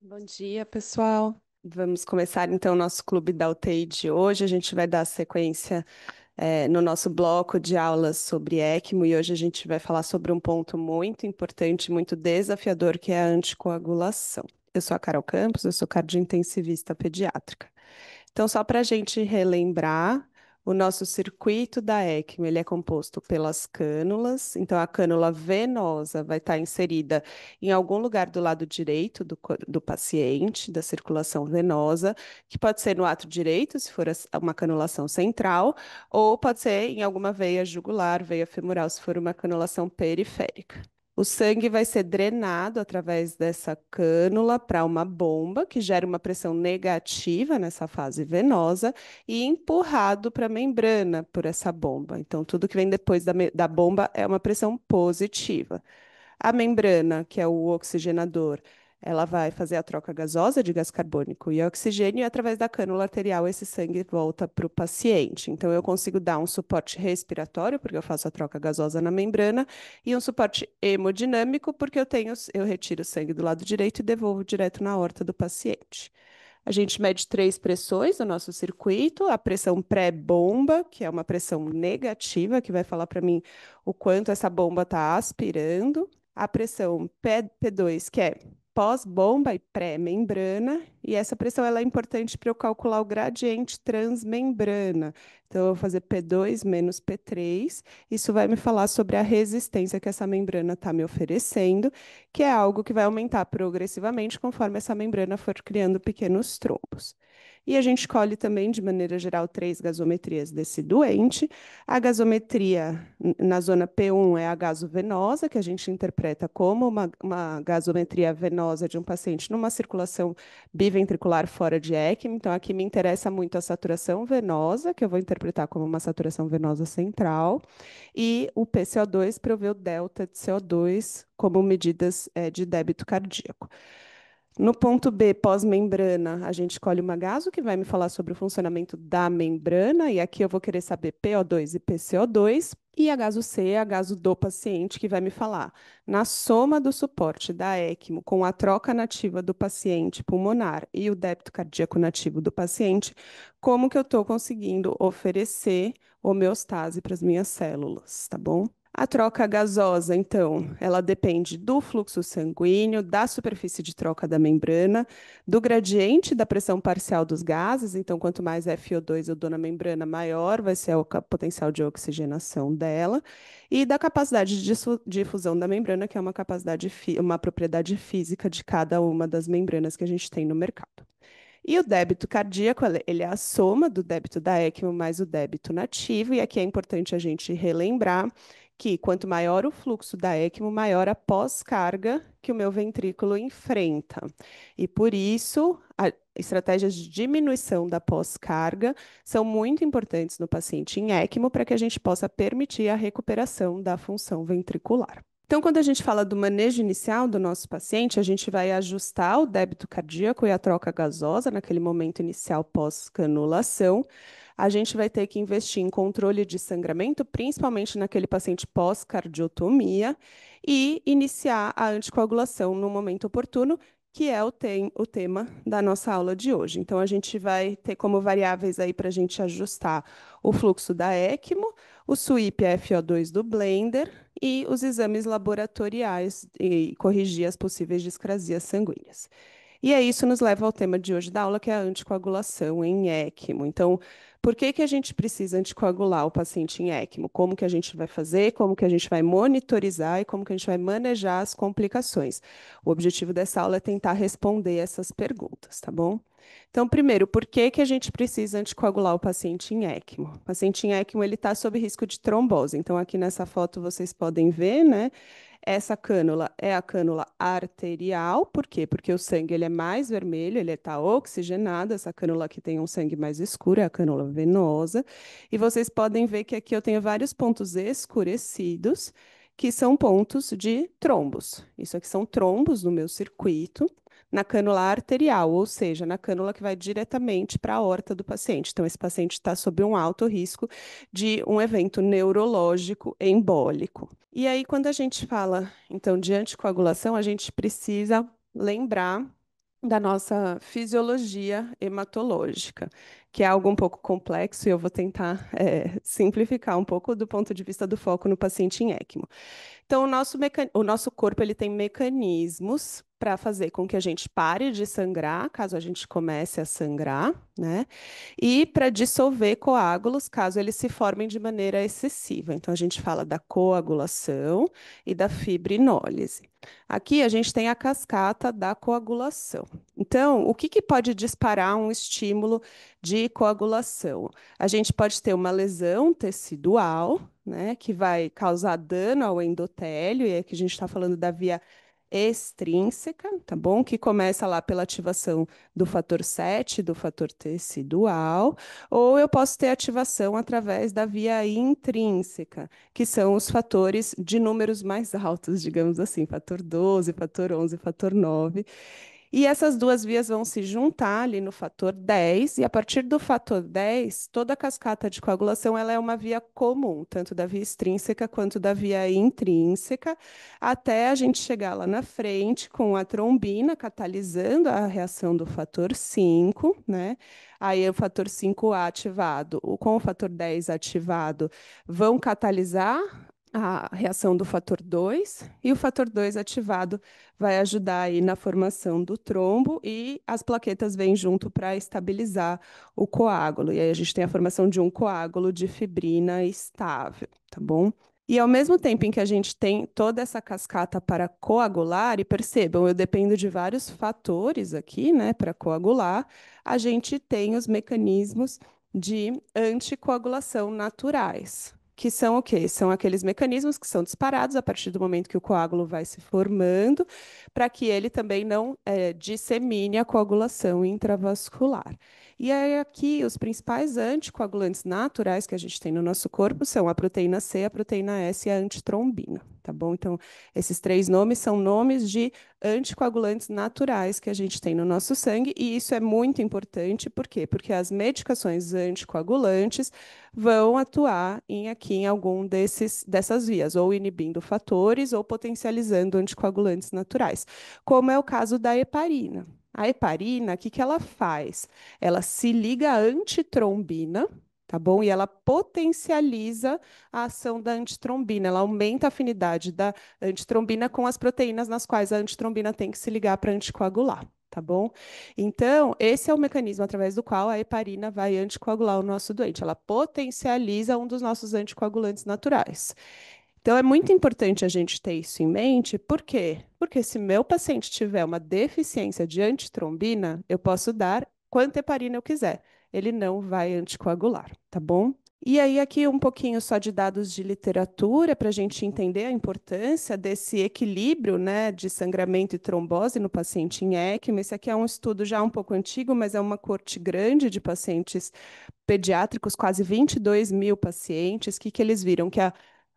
Bom dia, pessoal. Vamos começar então o nosso Clube da UTI de hoje. A gente vai dar sequência no nosso bloco de aulas sobre ECMO e hoje a gente vai falar sobre um ponto muito importante, muito desafiador, que é a anticoagulação. Eu sou a Carol Campos, eu sou cardiointensivista pediátrica. Então, só para a gente relembrar, o nosso circuito da ECMO, ele é composto pelas cânulas. Então, a cânula venosa vai estar inserida em algum lugar do lado direito do paciente, da circulação venosa, que pode ser no ato direito, se for uma canulação central, ou pode ser em alguma veia jugular, veia femoral, se for uma canulação periférica. O sangue vai ser drenado através dessa cânula para uma bomba, que gera uma pressão negativa nessa fase venosa, e empurrado para a membrana por essa bomba. Então, tudo que vem depois da bomba é uma pressão positiva. A membrana, que é o oxigenador, ela vai fazer a troca gasosa de gás carbônico e oxigênio, e através da cânula arterial esse sangue volta para o paciente. Então, eu consigo dar um suporte respiratório, porque eu faço a troca gasosa na membrana, e um suporte hemodinâmico, porque eu retiro o sangue do lado direito e devolvo direto na horta do paciente. A gente mede três pressões no nosso circuito: a pressão pré-bomba, que é uma pressão negativa, que vai falar para mim o quanto essa bomba está aspirando; a pressão P2, que é pós-bomba e pré-membrana, e essa pressão ela é importante para eu calcular o gradiente transmembrana. Então, eu vou fazer P2 menos P3, isso vai me falar sobre a resistência que essa membrana está me oferecendo, que é algo que vai aumentar progressivamente conforme essa membrana for criando pequenos trombos. E a gente escolhe também, de maneira geral, três gasometrias desse doente. A gasometria na zona P1 é a gasovenosa, que a gente interpreta como uma gasometria venosa de um paciente numa circulação biventricular fora de ECMO. Então, aqui me interessa muito a saturação venosa, que eu vou interpretar como uma saturação venosa central, e o PCO2 para eu ver o delta de CO2 como medidas de débito cardíaco. No ponto B, pós-membrana, a gente escolhe uma gaso que vai me falar sobre o funcionamento da membrana, e aqui eu vou querer saber PO2 e PCO2, e a gaso C é a gaso do paciente, que vai me falar na soma do suporte da ECMO com a troca nativa do paciente pulmonar e o débito cardíaco nativo do paciente, como que eu estou conseguindo oferecer homeostase para as minhas células, tá bom? A troca gasosa, então, ela depende do fluxo sanguíneo, da superfície de troca da membrana, do gradiente da pressão parcial dos gases. Então, quanto mais FO2 eu dou na membrana, maior vai ser o potencial de oxigenação dela, e da capacidade de difusão da membrana, que é uma propriedade física de cada uma das membranas que a gente tem no mercado. E o débito cardíaco, ele é a soma do débito da ECMO mais o débito nativo, e aqui é importante a gente relembrar que quanto maior o fluxo da ECMO, maior a pós-carga que o meu ventrículo enfrenta. E por isso, estratégias de diminuição da pós-carga são muito importantes no paciente em ECMO para que a gente possa permitir a recuperação da função ventricular. Então, quando a gente fala do manejo inicial do nosso paciente, a gente vai ajustar o débito cardíaco e a troca gasosa naquele momento inicial pós-canulação. A gente vai ter que investir em controle de sangramento, principalmente naquele paciente pós-cardiotomia, e iniciar a anticoagulação no momento oportuno, que é o tema da nossa aula de hoje. Então, a gente vai ter como variáveis aí para a gente ajustar o fluxo da ECMO, o SWIP FO2 do Blender e os exames laboratoriais e corrigir as possíveis discrasias sanguíneas. E aí isso nos leva ao tema de hoje da aula, que é a anticoagulação em ECMO. Então, por que que a gente precisa anticoagular o paciente em ECMO? Como que a gente vai fazer? Como que a gente vai monitorizar e como que a gente vai manejar as complicações? O objetivo dessa aula é tentar responder essas perguntas, tá bom? Então, primeiro, por que que a gente precisa anticoagular o paciente em ECMO? O paciente em ECMO, ele está sob risco de trombose. Então, aqui nessa foto vocês podem ver, né? Essa cânula é a cânula arterial. Por quê? Porque o sangue ele é mais vermelho, ele está oxigenado. Essa cânula aqui tem um sangue mais escuro, é a cânula venosa. E vocês podem ver que aqui eu tenho vários pontos escurecidos, que são pontos de trombos. Isso aqui são trombos no meu circuito, na cânula arterial, ou seja, na cânula que vai diretamente para a aorta do paciente. Então, esse paciente está sob um alto risco de um evento neurológico embólico. E aí, quando a gente fala, então, de anticoagulação, a gente precisa lembrar da nossa fisiologia hematológica, que é algo um pouco complexo e eu vou tentar simplificar um pouco do ponto de vista do foco no paciente em ECMO. Então, o nosso corpo ele tem mecanismos para fazer com que a gente pare de sangrar, caso a gente comece a sangrar, né? E para dissolver coágulos, caso eles se formem de maneira excessiva. Então, a gente fala da coagulação e da fibrinólise. Aqui a gente tem a cascata da coagulação. Então, o que pode disparar um estímulo de coagulação? A gente pode ter uma lesão tecidual, né, que vai causar dano ao endotélio, e aqui a gente está falando da via extrínseca, tá bom? Que começa lá pela ativação do fator 7, do fator tecidual, ou eu posso ter ativação através da via intrínseca, que são os fatores de números mais altos, digamos assim, fator 12, fator 11, fator 9. E essas duas vias vão se juntar ali no fator 10, e a partir do fator 10, toda a cascata de coagulação ela é uma via comum, tanto da via extrínseca quanto da via intrínseca, até a gente chegar lá na frente com a trombina catalisando a reação do fator 5, né? Aí o fator 5A ativado, com o fator 10 ativado, vão catalisar a reação do fator 2, e o fator 2 ativado vai ajudar aí na formação do trombo e as plaquetas vêm junto para estabilizar o coágulo. E aí a gente tem a formação de um coágulo de fibrina estável, tá bom? E ao mesmo tempo em que a gente tem toda essa cascata para coagular, e percebam, eu dependo de vários fatores aqui, né, para coagular, a gente tem os mecanismos de anticoagulação naturais. Que são o quê? São aqueles mecanismos que são disparados a partir do momento que o coágulo vai se formando, para que ele também não dissemine a coagulação intravascular. E aí, aqui, os principais anticoagulantes naturais que a gente tem no nosso corpo são a proteína C, a proteína S e a antitrombina, tá bom? Então, esses três nomes são nomes de anticoagulantes naturais que a gente tem no nosso sangue, e isso é muito importante, por quê? Porque as medicações anticoagulantes vão atuar aqui em algum dessas vias, ou inibindo fatores ou potencializando anticoagulantes naturais, como é o caso da heparina. A heparina, o que ela faz? Ela se liga à antitrombina, tá bom? E ela potencializa a ação da antitrombina, ela aumenta a afinidade da antitrombina com as proteínas nas quais a antitrombina tem que se ligar para anticoagular. Tá bom? Então, esse é o mecanismo através do qual a heparina vai anticoagular o nosso doente. Ela potencializa um dos nossos anticoagulantes naturais. Então, é muito importante a gente ter isso em mente, por quê? Porque se meu paciente tiver uma deficiência de antitrombina, eu posso dar quanta heparina eu quiser. Ele não vai anticoagular, tá bom? E aí, aqui um pouquinho só de dados de literatura para a gente entender a importância desse equilíbrio, né, de sangramento e trombose no paciente em ECMO. Esse aqui é um estudo já um pouco antigo, mas é uma corte grande de pacientes pediátricos, quase 22 mil pacientes. Que eles viram?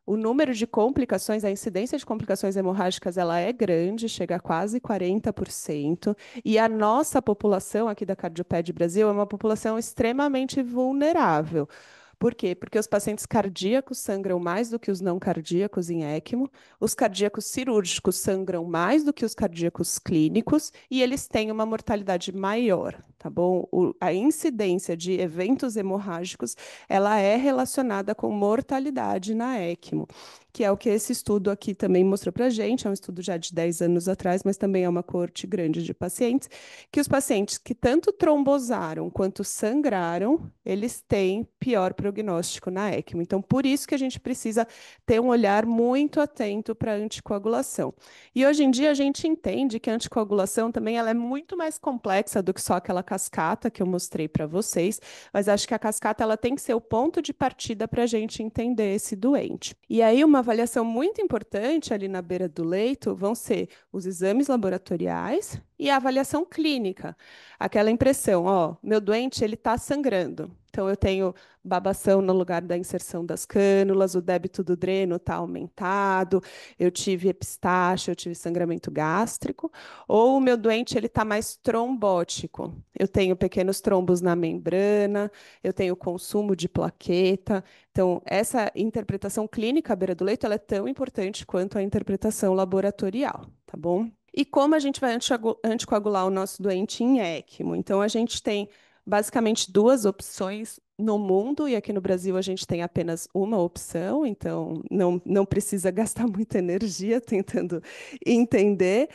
O número de complicações, a incidência de complicações hemorrágicas, ela é grande, chega a quase 40%, e a nossa população aqui da Cardioped Brasil é uma população extremamente vulnerável. Por quê? Porque os pacientes cardíacos sangram mais do que os não cardíacos em ECMO, os cardíacos cirúrgicos sangram mais do que os cardíacos clínicos, e eles têm uma mortalidade maior, tá bom? A incidência de eventos hemorrágicos, ela é relacionada com mortalidade na ECMO, que é o que esse estudo aqui também mostrou para a gente. É um estudo já de 10 anos atrás, mas também é uma coorte grande de pacientes, que os pacientes que tanto trombosaram quanto sangraram, eles têm pior prognóstico na ECMO. Então, por isso que a gente precisa ter um olhar muito atento para a anticoagulação. E hoje em dia a gente entende que a anticoagulação também ela é muito mais complexa do que só aquela cascata que eu mostrei para vocês, mas acho que a cascata ela tem que ser o ponto de partida para a gente entender esse doente. E aí, uma avaliação muito importante ali na beira do leito vão ser os exames laboratoriais e a avaliação clínica. Aquela impressão, ó, meu doente ele está sangrando. Então, eu tenho babação no lugar da inserção das cânulas, o débito do dreno está aumentado, eu tive epistaxe, eu tive sangramento gástrico, ou o meu doente ele está mais trombótico. Eu tenho pequenos trombos na membrana, eu tenho consumo de plaqueta. Então, essa interpretação clínica à beira do leito ela é tão importante quanto a interpretação laboratorial, tá bom? E como a gente vai anticoagular o nosso doente em ECMO? Então, a gente tem basicamente duas opções no mundo, e aqui no Brasil a gente tem apenas uma opção, então não precisa gastar muita energia tentando entender.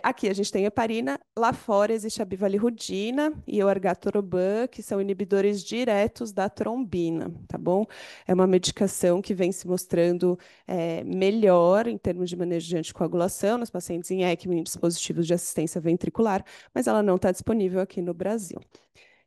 Aqui a gente tem heparina, lá fora existe a bivalirudina e o argatoroban, que são inibidores diretos da trombina, tá bom? É uma medicação que vem se mostrando melhor em termos de manejo de anticoagulação nos pacientes em ECMO e em dispositivos de assistência ventricular, mas ela não está disponível aqui no Brasil.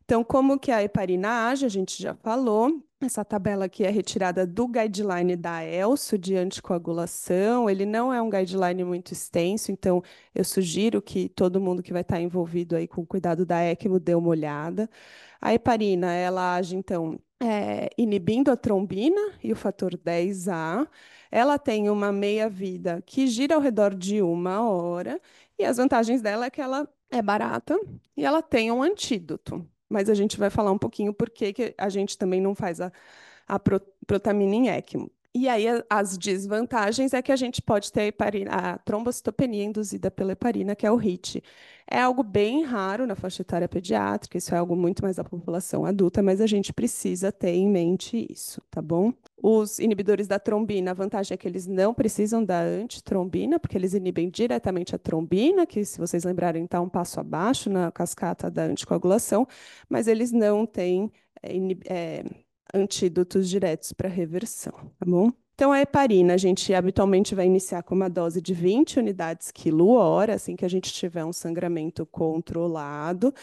Então, como que a heparina age? A gente já falou. Essa tabela aqui é retirada do guideline da ELSO de anticoagulação. Ele não é um guideline muito extenso, então eu sugiro que todo mundo que vai estar envolvido aí com o cuidado da ECMO dê uma olhada. A heparina, ela age, então, inibindo a trombina e o fator 10A. Ela tem uma meia-vida que gira ao redor de 1 hora, e as vantagens dela é que ela é barata e ela tem um antídoto. Mas a gente vai falar um pouquinho por que a gente também não faz protamina em ECMO. E aí, as desvantagens é que a gente pode ter a trombocitopenia induzida pela heparina, que é o HIT. É algo bem raro na faixa etária pediátrica, isso é algo muito mais da população adulta, mas a gente precisa ter em mente isso, tá bom? Os inibidores da trombina, a vantagem é que eles não precisam da antitrombina, porque eles inibem diretamente a trombina, que, se vocês lembrarem, está um passo abaixo na cascata da anticoagulação, mas eles não têm antídotos diretos para reversão, tá bom? Então, a heparina, a gente habitualmente vai iniciar com uma dose de 20 unidades quilo-hora, assim que a gente tiver um sangramento controlado.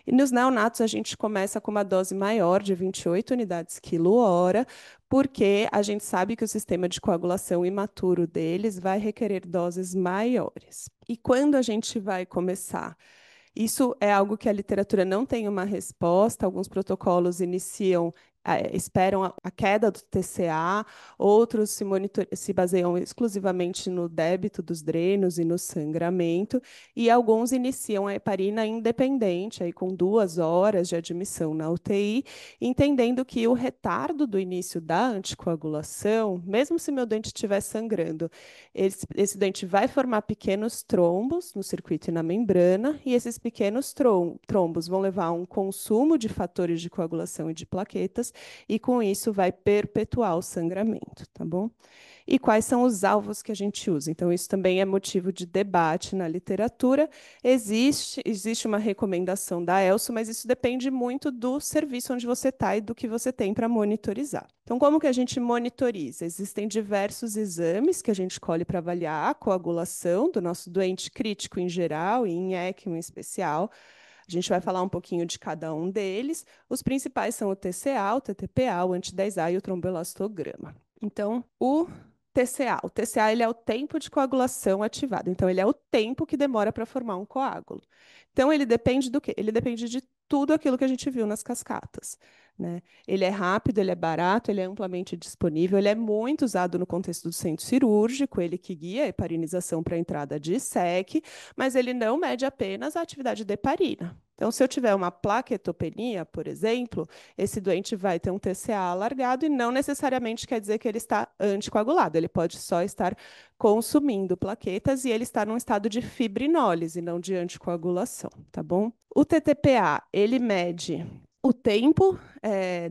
E nos neonatos, a gente começa com uma dose maior, de 28 unidades quilo-hora, porque a gente sabe que o sistema de coagulação imaturo deles vai requerer doses maiores. E quando a gente vai começar? Isso é algo que a literatura não tem uma resposta. Alguns protocolos esperam a queda do TCA, outros se baseiam exclusivamente no débito dos drenos e no sangramento, e alguns iniciam a heparina independente, aí com 2 horas de admissão na UTI, entendendo que o retardo do início da anticoagulação, mesmo se meu dente estiver sangrando, esse dente vai formar pequenos trombos no circuito e na membrana, e esses pequenos trombos vão levar a um consumo de fatores de coagulação e de plaquetas, e com isso vai perpetuar o sangramento, tá bom? E quais são os alvos que a gente usa? Então, isso também é motivo de debate na literatura. Existe uma recomendação da ELSO, mas isso depende muito do serviço onde você está e do que você tem para monitorizar. Então, como que a gente monitoriza? Existem diversos exames que a gente escolhe para avaliar a coagulação do nosso doente crítico em geral e em ECMO em especial. A gente vai falar um pouquinho de cada um deles. Os principais são o TCA, o TTPA, o anti-10A e o tromboelastograma. Então, o TCA ele é o tempo de coagulação ativado. Então, ele é o tempo que demora para formar um coágulo. Então, ele depende do quê? Ele depende de tudo aquilo que a gente viu nas cascatas, né? Ele é rápido, ele é barato, ele é amplamente disponível, ele é muito usado no contexto do centro cirúrgico, ele que guia a heparinização para a entrada de SEC, mas ele não mede apenas a atividade da heparina. Então, se eu tiver uma plaquetopenia, por exemplo, esse doente vai ter um TCA alargado e não necessariamente quer dizer que ele está anticoagulado, ele pode só estar consumindo plaquetas e ele está num estado de fibrinólise, não de anticoagulação, tá bom? O TTPA, ele mede o tempo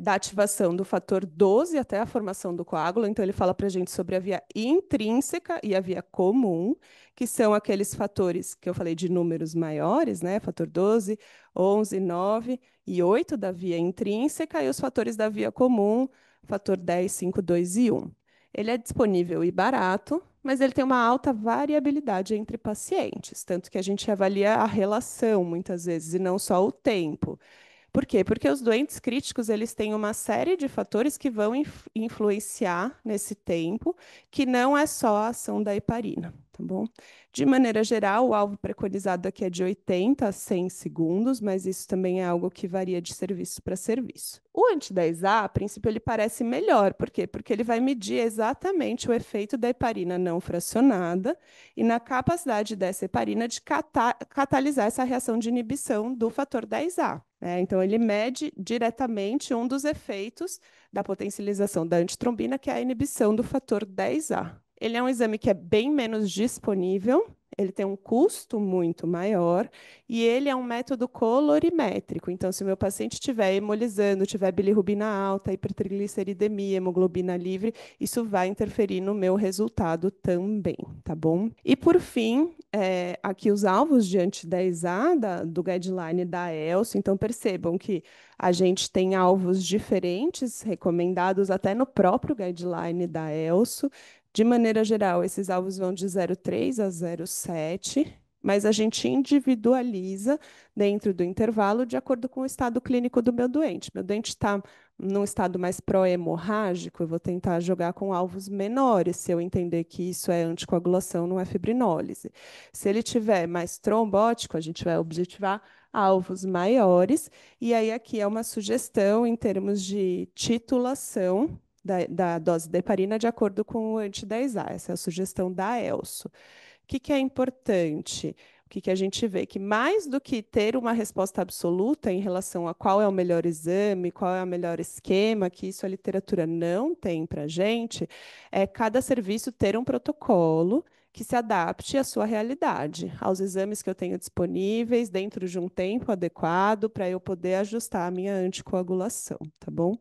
da ativação do fator 12 até a formação do coágulo. Então, ele fala para a gente sobre a via intrínseca e a via comum, que são aqueles fatores que eu falei de números maiores, né? Fator 12, 11, 9 e 8 da via intrínseca, e os fatores da via comum, fator 10, 5, 2 e 1. Ele é disponível e barato, mas ele tem uma alta variabilidade entre pacientes, tanto que a gente avalia a relação muitas vezes e não só o tempo. Por quê? Porque os doentes críticos eles têm uma série de fatores que vão influenciar nesse tempo, que não é só a ação da heparina, tá bom? De maneira geral, o alvo preconizado aqui é de 80 a 100 segundos, mas isso também é algo que varia de serviço para serviço. O anti-10A, a princípio, ele parece melhor. Por quê? Porque ele vai medir exatamente o efeito da heparina não fracionada e na capacidade dessa heparina de catalisar essa reação de inibição do fator 10A. Então, ele mede diretamente um dos efeitos da potencialização da antitrombina, que é a inibição do fator 10A. Ele é um exame que é bem menos disponível, ele tem um custo muito maior e ele é um método colorimétrico. Então, se o meu paciente estiver hemolizando, tiver bilirrubina alta, hipertrigliceridemia, hemoglobina livre, isso vai interferir no meu resultado também, tá bom? E por fim, aqui os alvos de anti-10A do guideline da ELSO. Então, percebam que a gente tem alvos diferentes, recomendados até no próprio guideline da ELSO. De maneira geral, esses alvos vão de 0,3 a 0,7, mas a gente individualiza dentro do intervalo de acordo com o estado clínico do meu doente. Meu doente está num estado mais pró-hemorrágico, eu vou tentar jogar com alvos menores, se eu entender que isso é anticoagulação, não é fibrinólise. Se ele tiver mais trombótico, a gente vai objetivar alvos maiores, e aí aqui é uma sugestão em termos de titulação da dose de heparina de acordo com o anti-10A. Essa é a sugestão da ELSO. O que é importante? O que a gente vê? Que mais do que ter uma resposta absoluta em relação a qual é o melhor exame, qual é o melhor esquema, que isso a literatura não tem para a gente, é cada serviço ter um protocolo que se adapte à sua realidade, aos exames que eu tenho disponíveis, dentro de um tempo adequado, para eu poder ajustar a minha anticoagulação, tá bom?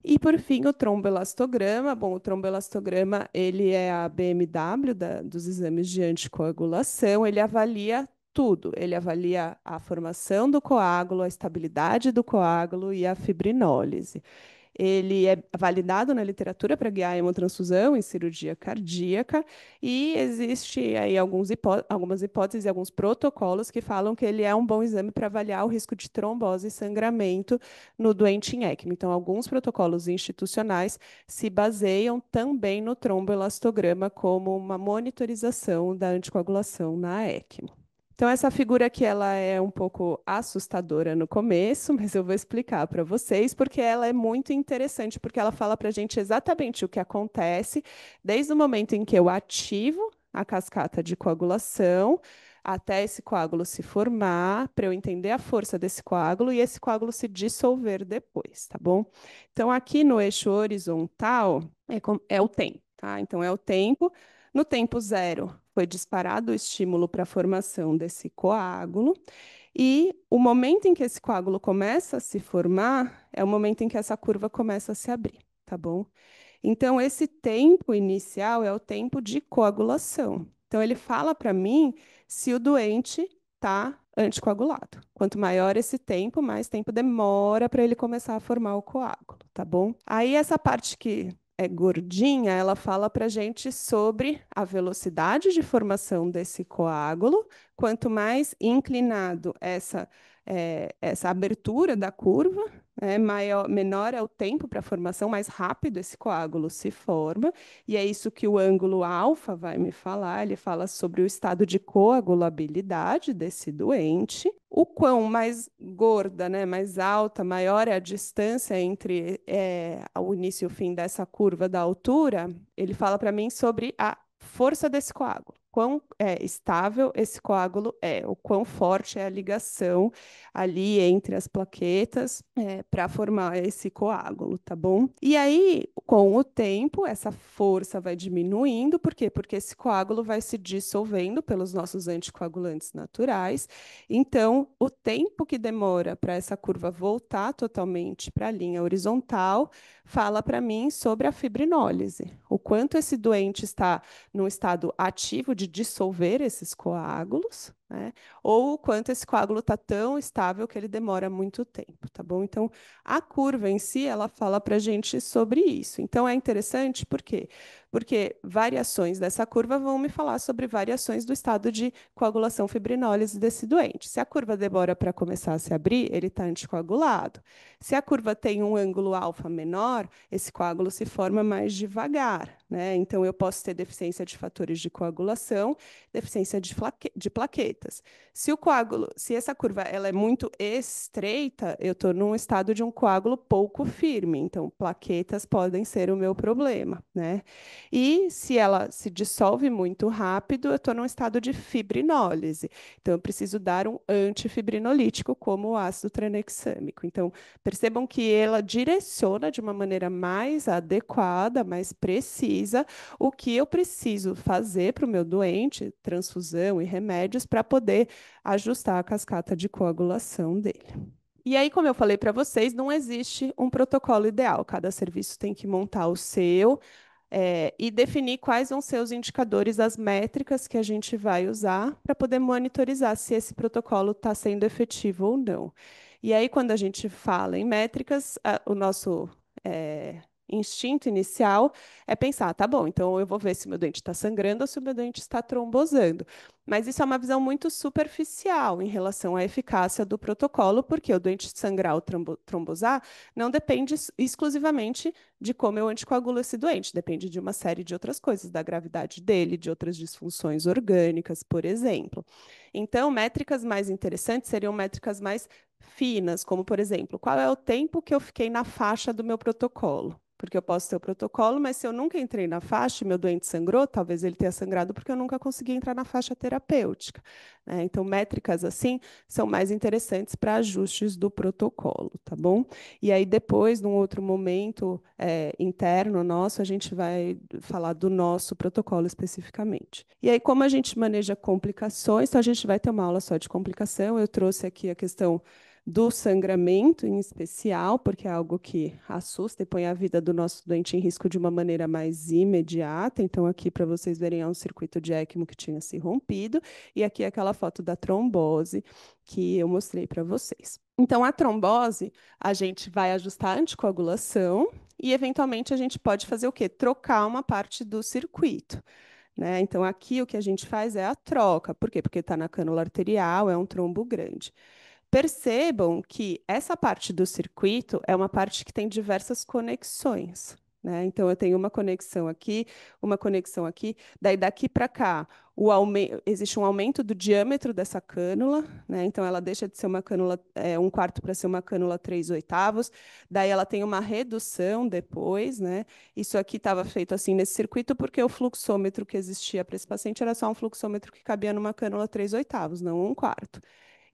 E, por fim, o tromboelastograma. Bom, o tromboelastograma, ele é a BMW dos exames de anticoagulação. Ele avalia tudo. Ele avalia a formação do coágulo, a estabilidade do coágulo e a fibrinólise. Ele é validado na literatura para guiar a hemotransfusão em cirurgia cardíaca e existe aí algumas hipóteses e alguns protocolos que falam que ele é um bom exame para avaliar o risco de trombose e sangramento no doente em ECMO. Então, alguns protocolos institucionais se baseiam também no tromboelastograma como uma monitorização da anticoagulação na ECMO. Então, essa figura aqui ela é um pouco assustadora no começo, mas eu vou explicar para vocês, porque ela é muito interessante, porque ela fala para a gente exatamente o que acontece desde o momento em que eu ativo a cascata de coagulação, até esse coágulo se formar, para eu entender a força desse coágulo e esse coágulo se dissolver depois, tá bom? Então, aqui no eixo horizontal é o tempo, tá? Então, é o tempo. No tempo zero, foi disparado o estímulo para a formação desse coágulo, e o momento em que esse coágulo começa a se formar é o momento em que essa curva começa a se abrir, tá bom? Então, esse tempo inicial é o tempo de coagulação. Então, ele fala para mim se o doente está anticoagulado. Quanto maior esse tempo, mais tempo demora para ele começar a formar o coágulo, tá bom? Aí, essa parte que é gordinha, ela fala para a gente sobre a velocidade de formação desse coágulo. Quanto mais inclinado essa abertura da curva, menor é o tempo para a formação, mais rápido esse coágulo se forma, e é isso que o ângulo alfa vai me falar. Ele fala sobre o estado de coagulabilidade desse doente. O quão mais gorda, né, mais alta, maior é a distância entre o início e o fim dessa curva da altura, ele fala para mim sobre a força desse coágulo. Quão estável esse coágulo é, o quão forte é a ligação ali entre as plaquetas para formar esse coágulo, tá bom? E aí, com o tempo, essa força vai diminuindo, por quê? Porque esse coágulo vai se dissolvendo pelos nossos anticoagulantes naturais. Então, o tempo que demora para essa curva voltar totalmente para a linha horizontal fala para mim sobre a fibrinólise, o quanto esse doente está num estado ativo de dissolver esses coágulos, né? Ou o quanto esse coágulo está tão estável que ele demora muito tempo, tá bom? Então, a curva em si, ela fala para a gente sobre isso. Então, é interessante, por quê? Porque variações dessa curva vão me falar sobre variações do estado de coagulação fibrinólise desse doente. Se a curva demora para começar a se abrir, ele está anticoagulado. Se a curva tem um ângulo alfa menor, esse coágulo se forma mais devagar, né? Então, eu posso ter deficiência de fatores de coagulação, deficiência de plaquetas. plaquetas. Se essa curva ela é muito estreita, eu estou num estado de um coágulo pouco firme, então plaquetas podem ser o meu problema, né? E se ela se dissolve muito rápido, eu estou num estado de fibrinólise. Então, eu preciso dar um antifibrinolítico, como o ácido tranexâmico. Então, percebam que ela direciona de uma maneira mais adequada, mais precisa, o que eu preciso fazer para o meu doente, transfusão e remédios, para poder ajustar a cascata de coagulação dele. E aí, como eu falei para vocês, não existe um protocolo ideal. Cada serviço tem que montar o seu, e definir quais vão ser os indicadores, as métricas que a gente vai usar para poder monitorizar se esse protocolo está sendo efetivo ou não. E aí, quando a gente fala em métricas, o nosso instinto inicial é pensar, tá bom, então eu vou ver se meu dente está sangrando ou se o meu dente está trombosando. Mas isso é uma visão muito superficial em relação à eficácia do protocolo, porque o doente sangrar ou trombosar não depende exclusivamente de como eu anticoagulo esse doente, depende de uma série de outras coisas, da gravidade dele, de outras disfunções orgânicas, por exemplo. Então, métricas mais interessantes seriam métricas mais finas, como, por exemplo, qual é o tempo que eu fiquei na faixa do meu protocolo? Porque eu posso ter o protocolo, mas se eu nunca entrei na faixa e meu doente sangrou, talvez ele tenha sangrado porque eu nunca consegui entrar na faixa terapêutica, né? Então, métricas assim são mais interessantes para ajustes do protocolo, tá bom? E aí, depois, num outro momento interno nosso, a gente vai falar do nosso protocolo especificamente. E aí, como a gente maneja complicações, então a gente vai ter uma aula só de complicação. Eu trouxe aqui a questão do sangramento em especial, porque é algo que assusta e põe a vida do nosso doente em risco de uma maneira mais imediata. Então, aqui para vocês verem, é um circuito de ECMO que tinha se rompido, e aqui é aquela foto da trombose que eu mostrei para vocês. Então, a trombose, a gente vai ajustar a anticoagulação e, eventualmente, a gente pode fazer o quê? Trocar uma parte do circuito, né? Então, aqui o que a gente faz é a troca. Por quê? Porque está na cânula arterial, é um trombo grande. Percebam que essa parte do circuito é uma parte que tem diversas conexões, né? Então, eu tenho uma conexão aqui, daí daqui para cá, existe um aumento do diâmetro dessa cânula, né? Então, ela deixa de ser uma cânula 1/4 para ser uma cânula 3/8, daí ela tem uma redução depois, né? Isso aqui estava feito assim nesse circuito porque o fluxômetro que existia para esse paciente era só um fluxômetro que cabia numa cânula 3/8, não 1/4.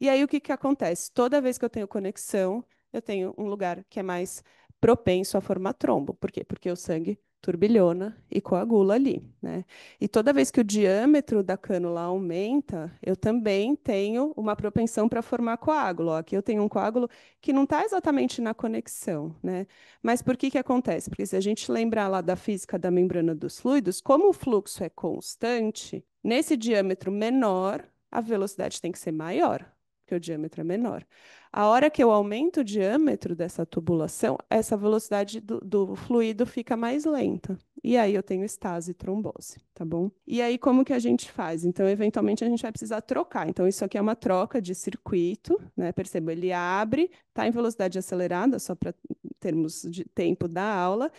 E aí, o que que acontece? Toda vez que eu tenho conexão, eu tenho um lugar que é mais propenso a formar trombo. Por quê? Porque o sangue turbilhona e coagula ali, né? E toda vez que o diâmetro da cânula aumenta, eu também tenho uma propensão para formar coágulo. Ó, aqui eu tenho um coágulo que não está exatamente na conexão, né? Mas por que que acontece? Porque se a gente lembrar lá da física da membrana dos fluidos, como o fluxo é constante, nesse diâmetro menor, a velocidade tem que ser maior, porque o diâmetro é menor. A hora que eu aumento o diâmetro dessa tubulação, essa velocidade do fluido fica mais lenta. E aí eu tenho estase e trombose, tá bom? E aí como que a gente faz? Então, eventualmente, a gente vai precisar trocar. Então, isso aqui é uma troca de circuito, né? Perceba, ele abre, está em velocidade acelerada, só para termos de tempo da aula.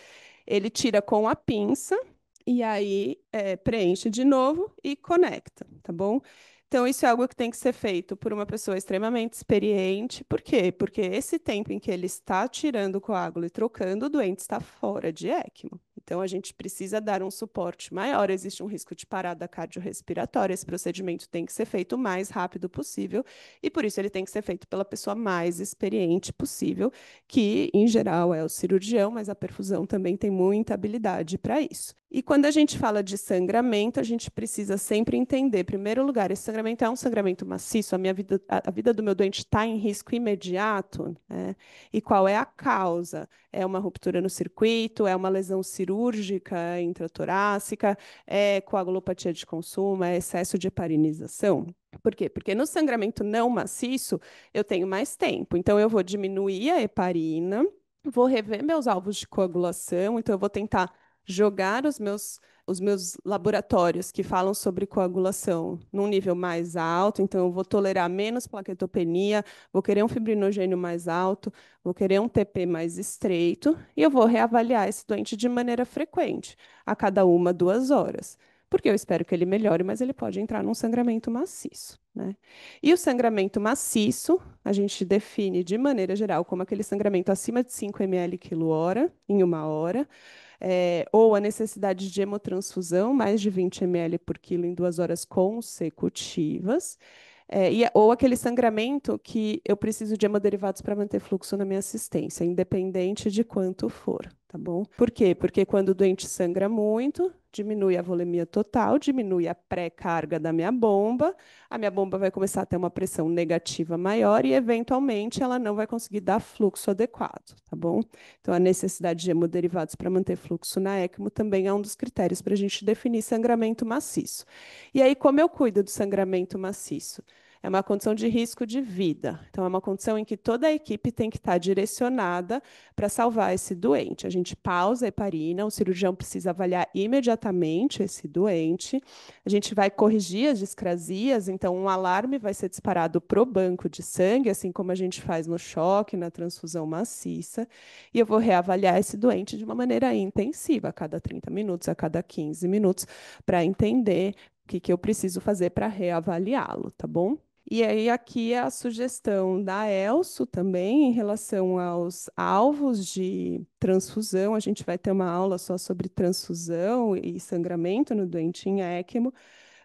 Ele tira com a pinça, e aí preenche de novo e conecta, tá bom? Então, isso é algo que tem que ser feito por uma pessoa extremamente experiente. Por quê? Porque esse tempo em que ele está tirando o coágulo e trocando, o doente está fora de ECMO. Então, a gente precisa dar um suporte maior. Existe um risco de parada cardiorrespiratória. Esse procedimento tem que ser feito o mais rápido possível. E, por isso, ele tem que ser feito pela pessoa mais experiente possível, que, em geral, é o cirurgião, mas a perfusão também tem muita habilidade para isso. E quando a gente fala de sangramento, a gente precisa sempre entender, em primeiro lugar, esse sangramento é um sangramento maciço, a vida do meu doente está em risco imediato, né? E qual é a causa? É uma ruptura no circuito, é uma lesão cirúrgica intratorácica, é coagulopatia de consumo, é excesso de heparinização? Por quê? Porque no sangramento não maciço, eu tenho mais tempo. Então, eu vou diminuir a heparina, vou rever meus alvos de coagulação, então eu vou tentar jogar os meus laboratórios que falam sobre coagulação num nível mais alto, então eu vou tolerar menos plaquetopenia, vou querer um fibrinogênio mais alto, vou querer um TP mais estreito, e eu vou reavaliar esse doente de maneira frequente, a cada 1, 2 horas. porque eu espero que ele melhore, mas ele pode entrar num sangramento maciço, né? E o sangramento maciço, a gente define de maneira geral como aquele sangramento acima de 5 ml quilo-hora em uma hora, ou a necessidade de hemotransfusão, mais de 20 ml por quilo em 2 horas consecutivas, ou aquele sangramento que eu preciso de hemoderivados para manter fluxo na minha assistência, independente de quanto for, tá bom? Por quê? Porque quando o doente sangra muito, diminui a volemia total, diminui a pré-carga da minha bomba, a minha bomba vai começar a ter uma pressão negativa maior e, eventualmente, ela não vai conseguir dar fluxo adequado, tá bom? Então, a necessidade de hemoderivados para manter fluxo na ECMO também é um dos critérios para a gente definir sangramento maciço. E aí, como eu cuido do sangramento maciço? É uma condição de risco de vida. Então, é uma condição em que toda a equipe tem que estar direcionada para salvar esse doente. A gente pausa a heparina, o cirurgião precisa avaliar imediatamente esse doente. A gente vai corrigir as discrasias, então um alarme vai ser disparado para o banco de sangue, assim como a gente faz no choque, na transfusão maciça, e eu vou reavaliar esse doente de uma maneira intensiva, a cada 30 minutos, a cada 15 minutos, para entender o que eu preciso fazer para reavaliá-lo, tá bom? E aí, aqui é a sugestão da Elso também em relação aos alvos de transfusão. A gente vai ter uma aula só sobre transfusão e sangramento no doente em ECMO,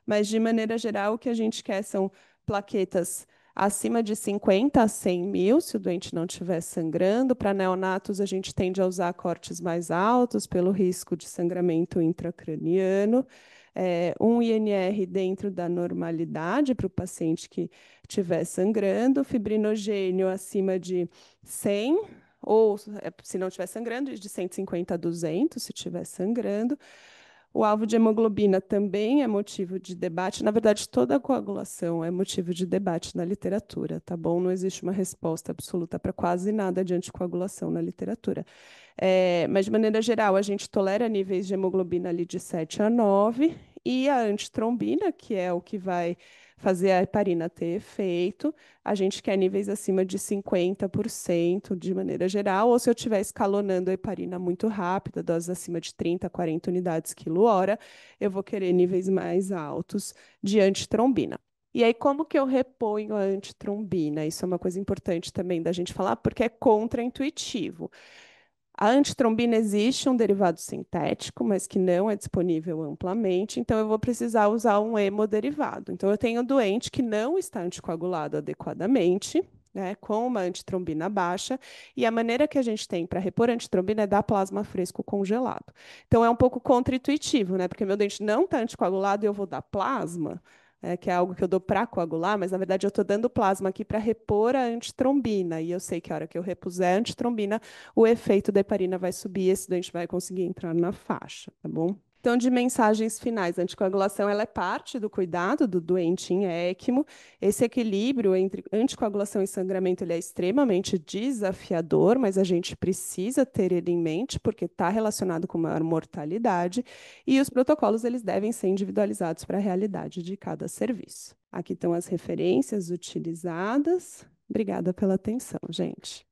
mas de maneira geral, o que a gente quer são plaquetas acima de 50 a 100 mil, se o doente não estiver sangrando. Para neonatos, a gente tende a usar cortes mais altos pelo risco de sangramento intracraniano. Um INR dentro da normalidade para o paciente que estiver sangrando, fibrinogênio acima de 100, ou se não estiver sangrando, de 150 a 200, se estiver sangrando. O alvo de hemoglobina também é motivo de debate. Na verdade, toda a coagulação é motivo de debate na literatura, tá bom? Não existe uma resposta absoluta para quase nada de anticoagulação na literatura. Mas, de maneira geral, a gente tolera níveis de hemoglobina ali de 7 a 9, e a antitrombina, que é o que vai fazer a heparina ter efeito, a gente quer níveis acima de 50% de maneira geral, ou se eu estiver escalonando a heparina muito rápida, doses acima de 30, 40 unidades quilo-hora, eu vou querer níveis mais altos de antitrombina. E aí, como que eu reponho a antitrombina? Isso é uma coisa importante também da gente falar, porque é contraintuitivo. A antitrombina existe um derivado sintético, mas que não é disponível amplamente, então eu vou precisar usar um hemoderivado. Então, eu tenho um doente que não está anticoagulado adequadamente, né, com uma antitrombina baixa, e a maneira que a gente tem para repor antitrombina é dar plasma fresco congelado. Então, é um pouco contraintuitivo, né, porque meu doente não está anticoagulado e eu vou dar plasma, que é algo que eu dou para coagular, mas na verdade eu estou dando plasma aqui para repor a antitrombina, e eu sei que a hora que eu repuser a antitrombina, o efeito da heparina vai subir e esse doente vai conseguir entrar na faixa, tá bom? Então, de mensagens finais, a anticoagulação ela é parte do cuidado do doente em ECMO. Esse equilíbrio entre anticoagulação e sangramento ele é extremamente desafiador, mas a gente precisa ter ele em mente porque está relacionado com maior mortalidade e os protocolos eles devem ser individualizados para a realidade de cada serviço. Aqui estão as referências utilizadas. Obrigada pela atenção, gente.